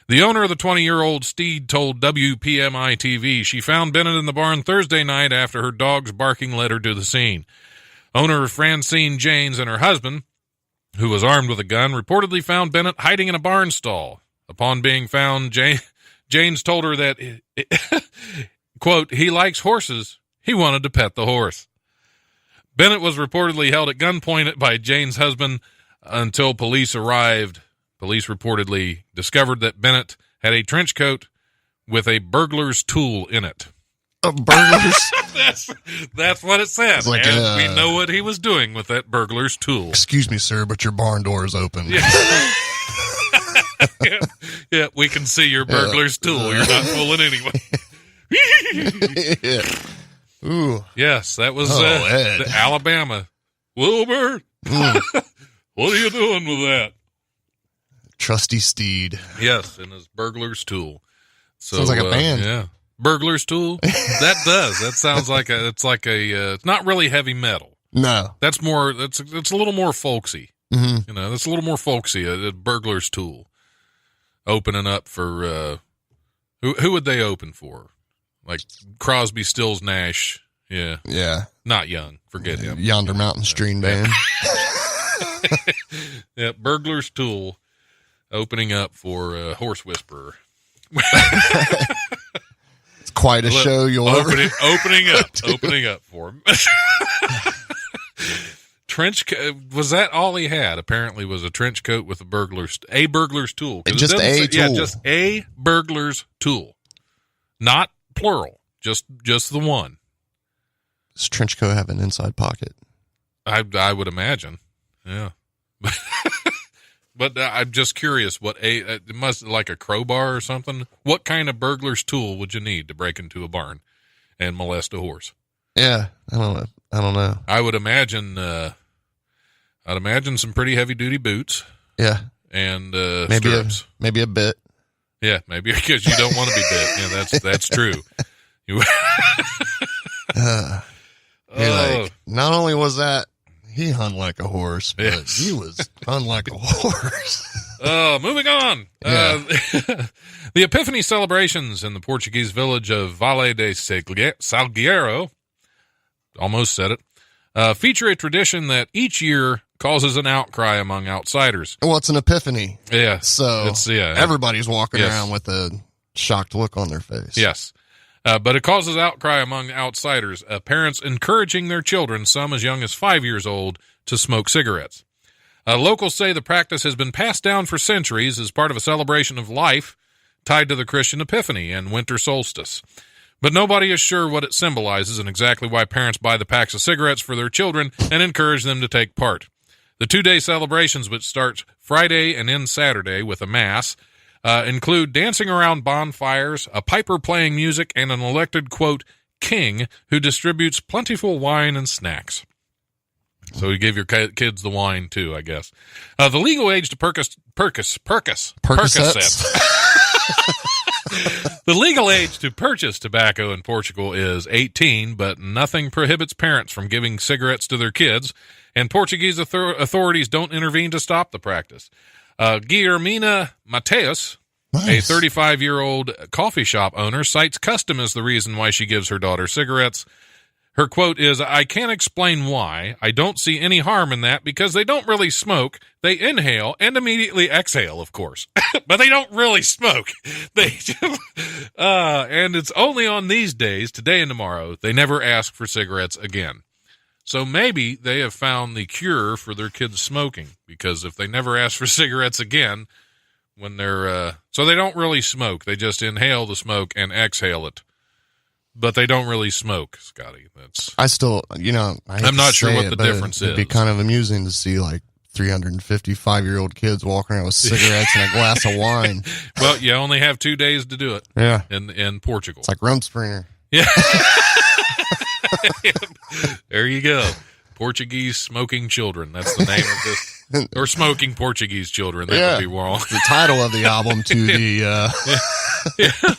The owner of the 20-year-old steed told WPMI-TV she found Bennett in the barn Thursday night after her dog's barking led her to the scene. Owner Francine Janes and her husband, who was armed with a gun, reportedly found Bennett hiding in a barn stall. Upon being found, Janes told her that, quote, he likes horses. He wanted to pet the horse. Bennett was reportedly held at gunpoint by Jane's husband until police arrived. Police reportedly discovered that Bennett had a trench coat with a burglar's tool in it. A burglar's? That's what it said. Like, and we know what he was doing with that burglar's tool. Excuse me, sir, but your barn door is open. Yeah, yeah, we can see your burglar's tool. You're not fooling anyone. Yeah. Ooh. Yes, that was Ed. the Alabama. Wilbur, what are you doing with that? Trusty steed. Yes, and his burglar's tool. So, Sounds like a band. Yeah. Burglar's tool? That does. That sounds like it's not really heavy metal. No. That's more, it's a little more folksy. Mm-hmm. You know, that's a little more folksy, a burglar's tool. Opening up for, who would they open for? Like Crosby, Stills, Nash. Yeah. Yeah. Not Young. Forget him. Yonder Mountain String Band. Yeah, burglar's tool opening up for Horse Whisperer. It's quite a show you'll opening up for him. Trench coat, was that all he had? Apparently was a trench coat with a burglar's tool. Just a tool. Yeah, just a burglar's tool. Not plural. Just the one. Does trench coat have an inside pocket? I would imagine. Yeah. But I'm just curious it must like a crowbar or something. What kind of burglar's tool would you need to break into a barn and molest a horse? Yeah, I don't know. I would imagine I'd imagine some pretty heavy duty boots. Yeah. And maybe stirrups. Maybe a bit. Yeah, maybe because you don't want to be bit. Yeah, that's true. You're like, not only was that he hung like a horse, but yes. he was hung like a horse. Moving on. Yeah. The Epiphany celebrations in the Portuguese village of Valle de Salgueiro, almost said it, feature a tradition that each year causes an outcry among outsiders. Well, it's an epiphany. Yeah. So everybody's walking yes. around with a shocked look on their face. Yes. But it causes outcry among outsiders, parents encouraging their children, some as young as 5 years old, to smoke cigarettes. Locals say the practice has been passed down for centuries as part of a celebration of life tied to the Christian Epiphany and winter solstice. But nobody is sure what it symbolizes and exactly why parents buy the packs of cigarettes for their children and encourage them to take part. The 2-day celebrations, which start Friday and end Saturday with a mass, include dancing around bonfires, a piper playing music, and an elected, quote, king who distributes plentiful wine and snacks. So you give your kids the wine, too, I guess. The legal age to Percocets. The legal age to purchase tobacco in Portugal is 18, but nothing prohibits parents from giving cigarettes to their kids, and Portuguese authorities don't intervene to stop the practice. Guillermina Mateus, nice. A 35-year-old coffee shop owner, cites custom as the reason why she gives her daughter cigarettes. Her quote is, "I can't explain why. I don't see any harm in that because they don't really smoke. They inhale and immediately exhale, of course. But they don't really smoke. And it's only on these days, today and tomorrow, they never ask for cigarettes again." So maybe they have found the cure for their kids smoking, because if they never ask for cigarettes again, when they're, so they don't really smoke. They just inhale the smoke and exhale it. But they don't really smoke, Scotty. I'm not sure what the difference It'd be kind of amusing to see like 355-year-old kids walking around with cigarettes and a glass of wine. Well, you only have 2 days to do it. Yeah. In Portugal. It's like Rumspringa. Yeah. There you go. Portuguese smoking children. That's the name of this. Or smoking Portuguese children. That would be wrong. The title of the album to the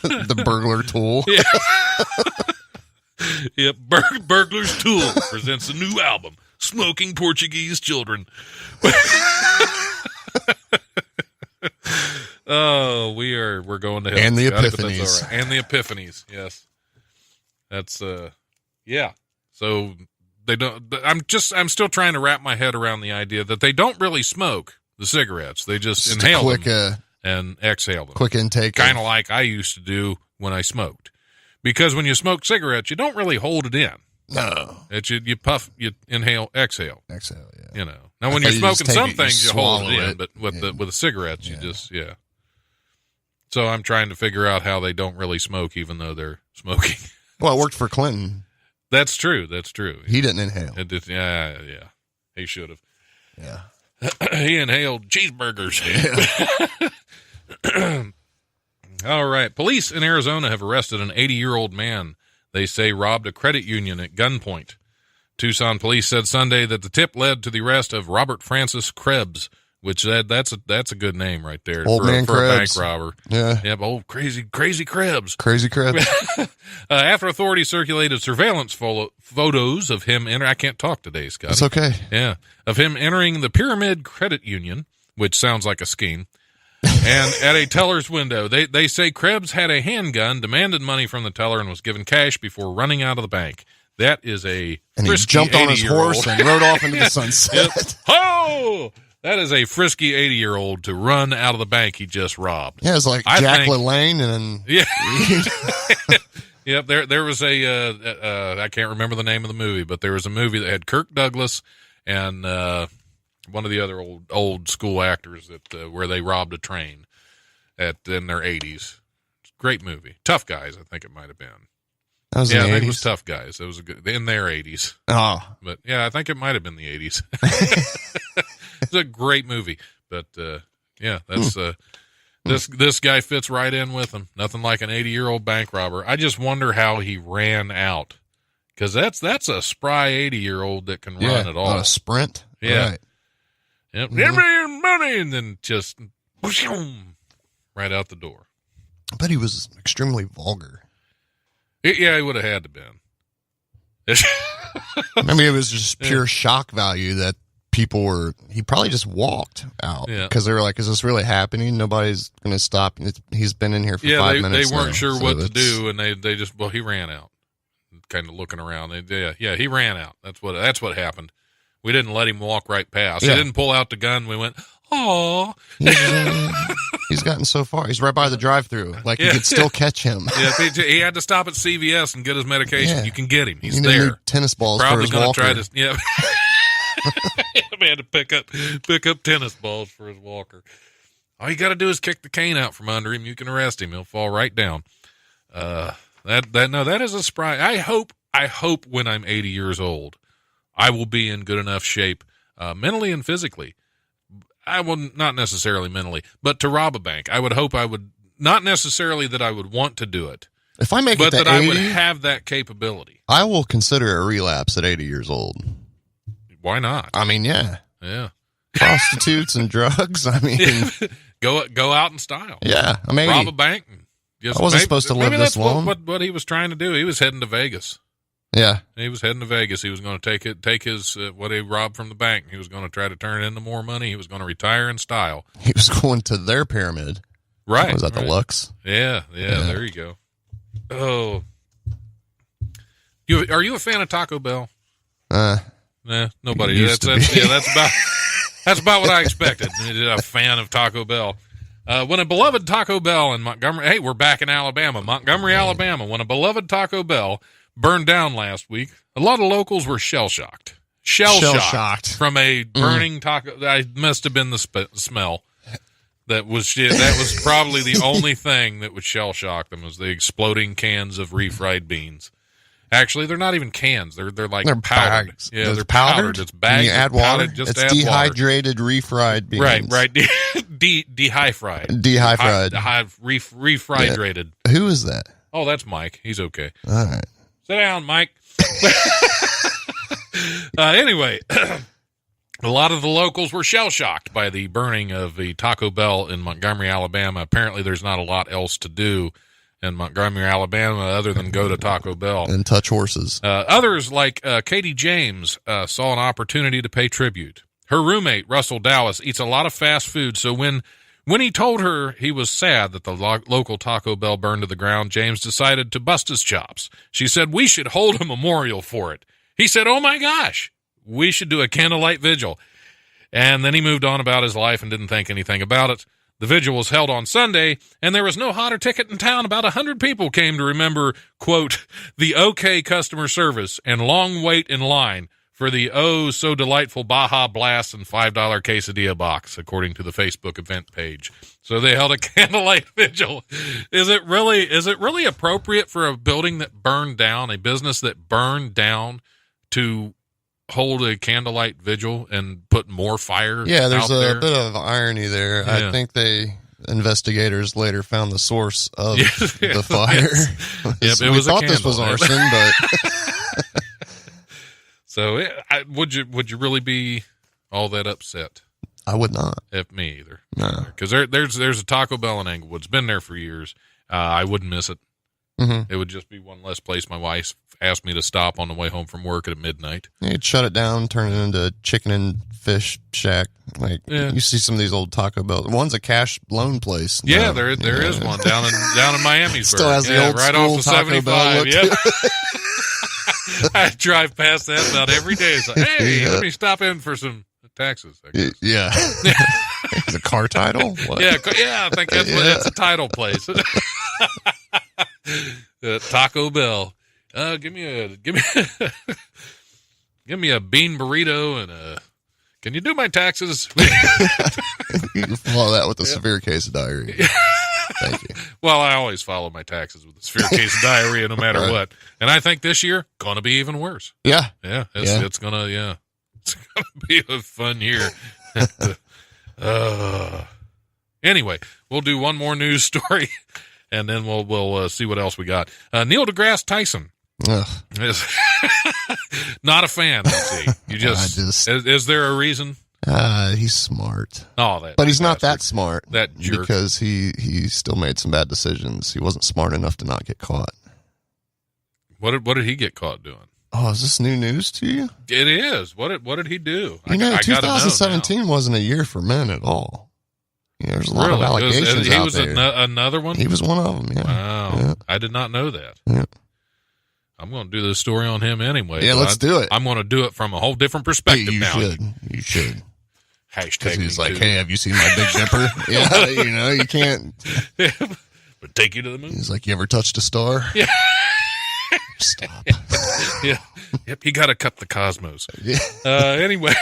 the burglar tool. Yeah. Yep. Burglar's Tool presents a new album, Smoking Portuguese Children. Oh, we're going to hell. And the Scotty, but Epiphanies. that's all right. And the Epiphanies, yes. That's yeah. So they don't. I'm still trying to wrap my head around the idea that they don't really smoke the cigarettes. They just inhale them and exhale them. Quick intake, kind of like I used to do when I smoked. Because when you smoke cigarettes, you don't really hold it in. No, it's you puff, you inhale, exhale. Exhale, yeah. You know. Now when you're smoking some things, you hold it in, but with the cigarettes, you just So I'm trying to figure out how they don't really smoke, even though they're smoking. Well, it worked for Clinton. That's true. That's true. He didn't inhale. It did, yeah. He should have. Yeah. He inhaled cheeseburgers. Yeah. All right. Police in Arizona have arrested an 80-year-old man they say robbed a credit union at gunpoint. Tucson police said Sunday that the tip led to the arrest of Robert Francis Krebs, which that's a good name right there Old man for a bank Krebs. robber. Yeah. Yep, old crazy Krebs. Crazy Krebs. After authorities circulated surveillance photos of him I can't talk today, Scott. It's okay. Yeah, of him entering the Pyramid Credit Union, which sounds like a scheme, and at a teller's window. They say Krebs had a handgun, demanded money from the teller, and was given cash before running out of the bank. That is a and he frisky jumped on his 80-year-old. horse and rode off into the sunset. Yep. Oh! That is a frisky 80-year-old to run out of the bank he just robbed. Yeah, it's like Jack LaLanne and yeah. Yep. There was a I can't remember the name of the movie, but there was a movie that had Kirk Douglas and one of the other old school actors that where they robbed a train in their 80s. Great movie. Tough Guys, I think it might have been. That was I in the think 80s? it was Tough Guys. It was in their 80s. Oh. But yeah, I think it might have been the 80s. It's a great movie. But yeah, that's this guy fits right in with him. Nothing like an 80-year-old bank robber. I just wonder how he ran out. Because that's a spry 80-year-old that can run at all. On a sprint. Yeah. Right. Yep. Give me your money, and then just right out the door. But he was extremely vulgar. Yeah, he would have had to been. I mean, it was just pure shock value that people were. He probably just walked out because they were like, "Is this really happening? Nobody's going to stop." He's been in here for 5 minutes. They weren't now, sure so what to do, and they just he ran out, kind of looking around. He ran out. That's what happened. We didn't let him walk right past. Yeah. He didn't pull out the gun. We went, "Oh." He's gotten so far. He's right by the drive-through. Like you could still catch him. Yeah, he had to stop at CVS and get his medication. Yeah. You can get him. He's you there. Need tennis balls Probably for his walker. try to. Yeah. He had to pick up tennis balls for his walker. All you got to do is kick the cane out from under him. You can arrest him. He'll fall right down. That is a spry. I hope when I'm 80 years old, I will be in good enough shape, mentally and physically. I will not necessarily mentally, but to rob a bank. I would hope I would not necessarily that I would want to do it. If I make but it to that 80, I would have that capability. I will consider a relapse at 80 years old. Why not? I mean, yeah. Prostitutes and drugs. I mean, go out in style. Yeah, I'm 80. Rob a bank. I wasn't supposed to live this long. What he was trying to do. He was heading to Vegas. Yeah, he was heading to Vegas. He was going to take his what he robbed from the bank. He was going to try to turn it into more money. He was going to retire in style. He was going to their pyramid. Right? Was that the Lux? Yeah. There you go. Oh, are you a fan of Taco Bell? Nah, nobody. That's about what I expected. A fan of Taco Bell. When a beloved Taco Bell in Montgomery, hey, we're back in Alabama, Montgomery, Alabama. When a beloved Taco Bell burned down last week, a lot of locals were shell-shocked. Shell-shocked from a burning taco. That must have been the smell. That was probably the only thing that would shell-shock them was the exploding cans of refried beans. Actually, they're not even cans. They're powdered. Bags. Yeah, they're powdered. It's bags. You add water. It's add dehydrated refried beans. Right. Dehydrated. Refried. Yeah. Who is that? Oh, that's Mike. He's okay. All right. Sit down, Mike. Anyway, a lot of the locals were shell-shocked by the burning of the Taco Bell in Montgomery, Alabama. Apparently, there's not a lot else to do in Montgomery, Alabama, other than go to Taco Bell. And touch horses. Others, like Katie James, saw an opportunity to pay tribute. Her roommate, Russell Dallas, eats a lot of fast food, so when he told her he was sad that the local Taco Bell burned to the ground, James decided to bust his chops. She said, "We should hold a memorial for it." He said, "Oh my gosh, we should do a candlelight vigil." And then he moved on about his life and didn't think anything about it. The vigil was held on Sunday, and there was no hotter ticket in town. About 100 people came to remember, quote, the OK customer service and long wait in line for the so delightful Baja Blast and $5 quesadilla box, according to the Facebook event page. So they held a candlelight vigil. Is it really appropriate for a building that burned down, a business that burned down, to hold a candlelight vigil and put more fire? Yeah, there's out there? a bit of irony there. Yeah. I think investigators later found the source of the fire. Yes. Yep, We thought this was arson, but So would you really be all that upset? I would not. If me either. No. Because there's a Taco Bell in Englewood. It's been there for years. I wouldn't miss it. Mm-hmm. It would just be one less place my wife asked me to stop on the way home from work at midnight. You'd shut it down, turn it into chicken and fish shack. Like you see some of these old Taco Bell. One's a cash loan place. Yeah, there is one down in Miamisburg. Still has the old right school off the Taco 75. Bell look Yep. to it. I drive past that about every day. It's like, hey, let me stop in for some taxes. I guess. Yeah. The car title? What? Yeah, I think that's a title place. Taco Bell. Give me a bean burrito and a. Can you do my taxes? You can follow that with a severe case of diarrhea. Thank you. Well, I always follow my taxes with a severe case of diarrhea, no matter what. And I think this year gonna be even worse. Yeah. It's gonna be a fun year. Anyway, we'll do one more news story, and then we'll see what else we got. Neil deGrasse Tyson is not a fan. I see. Is there a reason? He's smart. Oh, but he's not that smart. That jerk. Because he still made some bad decisions. He wasn't smart enough to not get caught. What did he get caught doing? Oh, is this new news to you? It is. What did he do? I 2017 wasn't a year for men at all. There's a lot of allegations out there. He was another one? He was one of them, yeah. Wow. Yeah. I did not know that. Yeah. I'm going to do this story on him anyway. Yeah, let's do it. I'm going to do it from a whole different perspective now. You should. Hashtag he's like, hey, have you seen my big zipper? Yeah, you can't. But take you to the moon. He's like, you ever touched a star? Yeah. Stop. Yeah. Yep, you got to cut the cosmos. Yeah. Anyway.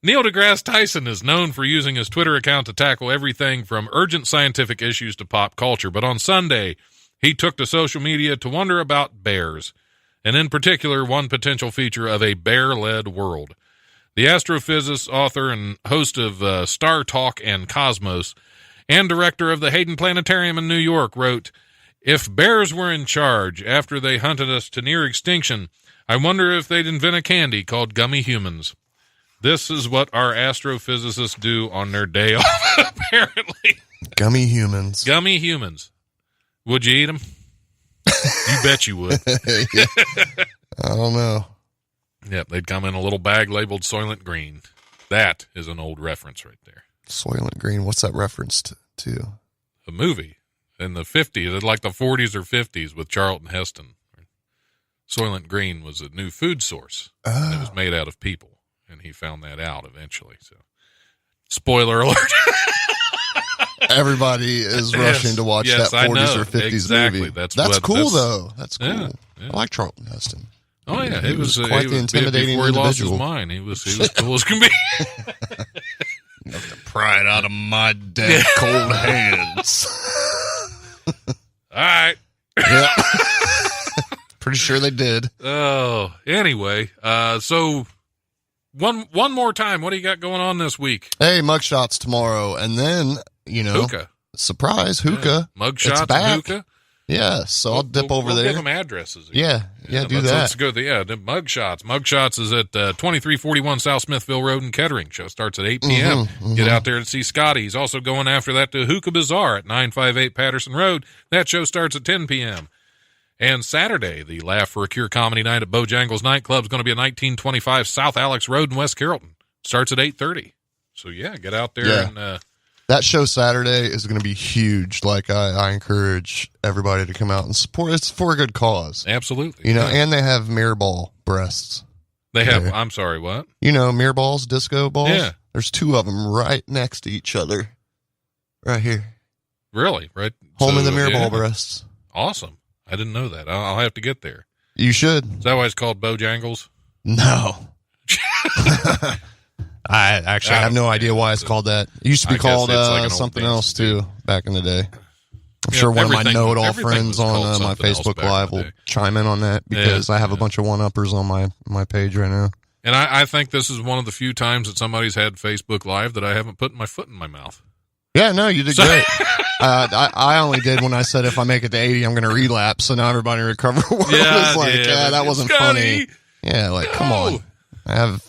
Neil deGrasse Tyson is known for using his Twitter account to tackle everything from urgent scientific issues to pop culture. But on Sunday, he took to social media to wonder about bears, and in particular, one potential feature of a bear-led world. The astrophysicist, author, and host of Star Talk and Cosmos, and director of the Hayden Planetarium in New York, wrote, "If bears were in charge after they hunted us to near extinction, I wonder if they'd invent a candy called gummy humans. This is what our astrophysicists do on their day off, apparently." Gummy humans. Gummy humans. Would you eat them? You bet you would. I don't know. Yep, they'd come in a little bag labeled Soylent Green. That is an old reference right there. Soylent Green, what's that reference to? A movie in the 50s, like the 40s or 50s with Charlton Heston. Soylent Green was a new food source. It was made out of people, and he found that out eventually. So, spoiler alert. Everybody is rushing to watch that 40s or 50s movie. That's cool, though. That's cool. Yeah. I like Charlton Heston. Oh, yeah. He was quite the intimidating before he lost his individual. mind. He was cool as can be. Knock the pride out of my dead cold hands. All right. Yeah. Pretty sure they did. Oh, anyway. So one more time. What do you got going on this week? Hey, mugshots tomorrow. And then, Hookah. surprise, hookah. Yeah. Mugshots It's back. and hookah. Yeah, so I'll dip over we'll there. Give them addresses again. Yeah, do that. Let's go. The Mugshots. Mugshots is at 2341 South Smithville Road in Kettering. Show starts at 8 p.m. Get out there to see Scotty. He's also going after that to Hookah Bazaar at 958 Patterson Road. That show starts at 10 p.m. And Saturday, the Laugh for a Cure comedy night at Bojangles Nightclub is going to be at 1925 South Alex Road in West Carrollton. Starts at 8:30. So, yeah, get out there and... that show Saturday is going to be huge. Like, I encourage everybody to come out and support. It's for a good cause. Absolutely. You know, and they have mirror ball breasts. They have, there. I'm sorry, what? You know, mirror balls, disco balls? Yeah. There's two of them right next to each other. Right here. Really? Right? Home in the mirror ball breasts. Awesome. I didn't know that. I'll have to get there. You should. Is that why it's called Bojangles? No. I have no idea why it's called that. It used to be called like something else too back in the day. I'm sure one of my know-it-all friends on my Facebook Live will chime in on that because I have a bunch of one-uppers on my page right now. And I think this is one of the few times that somebody's had Facebook Live that I haven't put my foot in my mouth. Yeah, no, you did great. I only did when I said if I make it to 80, I'm going to relapse. So now everybody recover. Yeah, like, that wasn't Scotty. funny. Yeah, like, come on. I have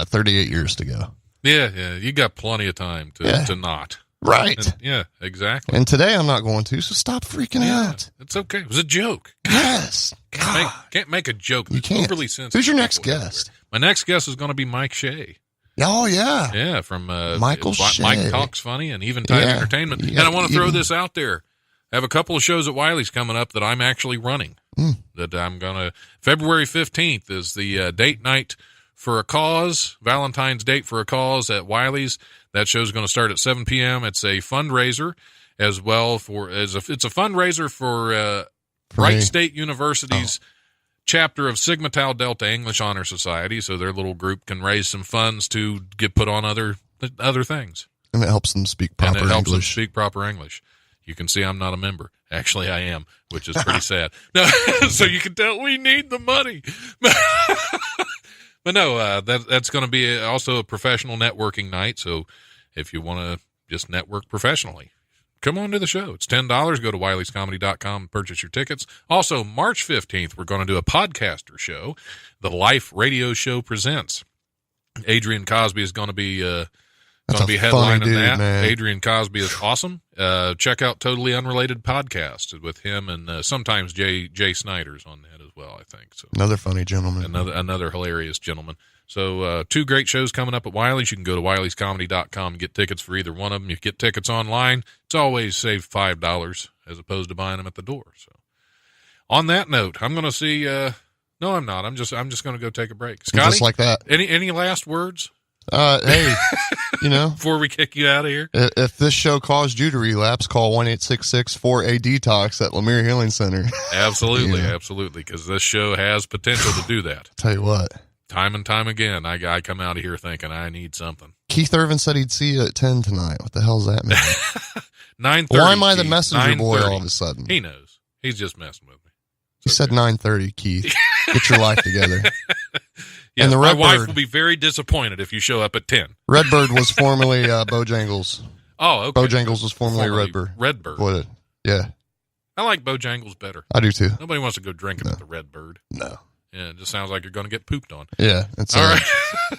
38 years to go. Yeah, you got plenty of time to not. Right. And, yeah, exactly. And today I'm not going to, so stop freaking out. It's okay. It was a joke. Yes. Can't make a joke. You can't. Overly sensitive. Who's your next guest? My next guest is going to be Mike Shea. Oh, yeah. Yeah, from Michael Shea. Mike Talks Funny and Eventide Entertainment. And I want to throw this out there. I have a couple of shows at Wiley's coming up that I'm actually running. That I'm going to... February 15th is the date night for a cause, Valentine's date for a cause at Wiley's. That show's going to start at 7 p.m. It's a fundraiser as well it's a fundraiser for Wright State University's chapter of Sigma Tau Delta English Honor Society, so their little group can raise some funds to get put on other things. And it helps them speak proper English. You can see I'm not a member. Actually, I am, which is pretty sad. No, so you can tell we need the money. But no, that's going to be also a professional networking night. So if you want to just network professionally, come on to the show. It's $10. Go to wileyscomedy.com and purchase your tickets. Also, March 15th, we're going to do a podcaster show. The Life Radio Show presents. Adrian Cosby is going to be headlining that. Man. Adrian Cosby is awesome. Check out Totally Unrelated Podcast with him, and sometimes Jay Snyder's on that as well, I think. So another funny gentleman. Another hilarious gentleman. So two great shows coming up at Wiley's. You can go to wileyscomedy.com and get tickets for either one of them. You get tickets online. It's always save $5 as opposed to buying them at the door. So on that note, I'm going to see no, I'm not. I'm just going to go take a break. Scotty, just like that. Any last words? Hey, before we kick you out of here, if this show caused you to relapse, call 1-866-4A-DETOX at Lemire Healing Center. Absolutely, absolutely, because this show has potential to do that. Tell you what, time and time again, I come out of here thinking I need something. Keith Irvin said he'd see you at 10 tonight. What the hell's that mean? 9:30. Why am I the messenger boy all of a sudden? He knows. He's just messing with me. He said 9:30, Keith. Get your life together. Yeah, and my wife will be very disappointed if you show up at 10. Redbird was formerly Bojangles. Oh, okay. Bojangles was formerly Redbird. Redbird. Yeah. I like Bojangles better. I do too. Nobody wants to go drinking at the Redbird. No. Yeah, it just sounds like you're going to get pooped on. Yeah. It's all right.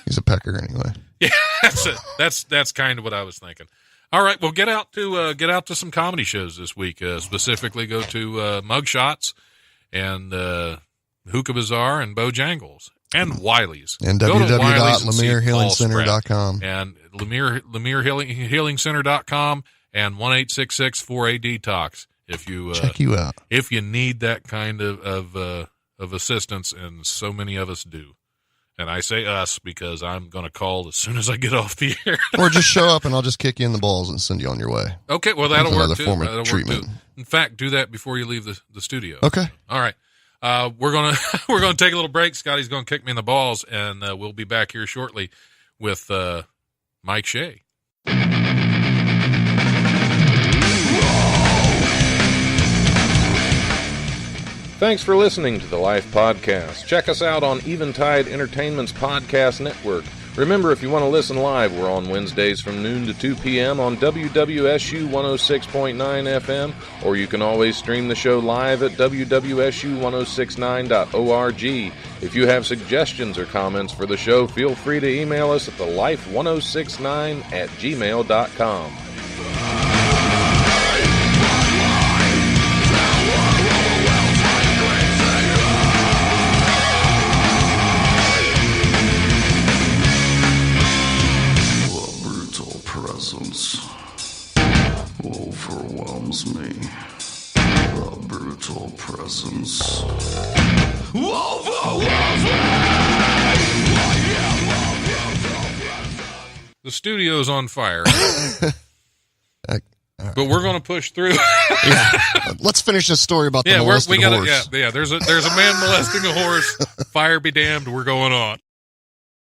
He's a pecker anyway. Yeah, that's it. That's kind of what I was thinking. All right, well, get out to some comedy shows this week. Specifically, go to Mugshots and Hookah Bazaar and Bojangles. And Wiley's. And www.lemirehealingcenter.com. And LemireHealingCenter.com and 1-866-4A-DETOX. If you check you out. If you need that kind of assistance, and so many of us do. And I say us because I'm going to call as soon as I get off the air. Or just show up and I'll just kick you in the balls and send you on your way. Okay, well, that'll work too. Form of treatment. In fact, do that before you leave the studio. Okay. All right. We're gonna take a little break. Scotty's gonna kick me in the balls, and we'll be back here shortly with Mike Shea. Thanks for listening to the Life Podcast. Check us out on Eventide Entertainment's podcast network. Remember, if you want to listen live, we're on Wednesdays from noon to 2 p.m. on WWSU 106.9 FM, or you can always stream the show live at wwsu1069.org. If you have suggestions or comments for the show, feel free to email us at thelife1069@gmail.com. Presence overwhelms me. The brutal presence overwhelms me. The studio's on fire. But we're going to push through. Let's finish this story about the molested horse. There's a man molesting a horse. Fire be damned. We're going on.